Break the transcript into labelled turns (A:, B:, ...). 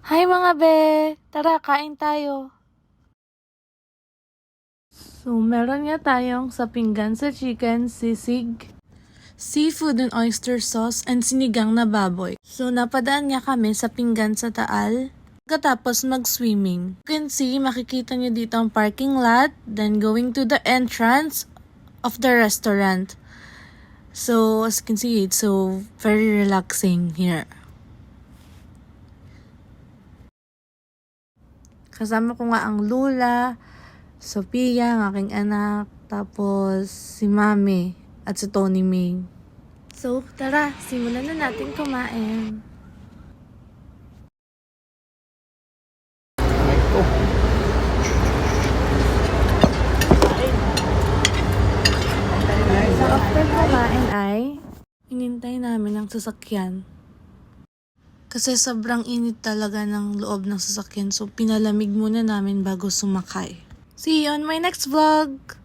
A: Hi mga be! Tara, kain tayo. So, meron nga tayong sa pinggan sa chicken, sisig, seafood and oyster sauce, and sinigang na baboy. So, napadaan nga kami sa pinggan sa Taal. Pagkatapos mag-swimming. You can see, makikita nyo dito ang parking lot, then going to the entrance of the restaurant. So, as you can see, it's so very relaxing here. Kasama ko nga ang Lula, Sophia, ang aking anak, tapos si Mami at si Tony Ming. So, tara, simulan na natin kumain. So, after kumain ay inintay namin ang sasakyan. Kasi sobrang init talaga ng loob ng sasakyan, so pinalamig muna namin bago sumakay. See you on my next vlog!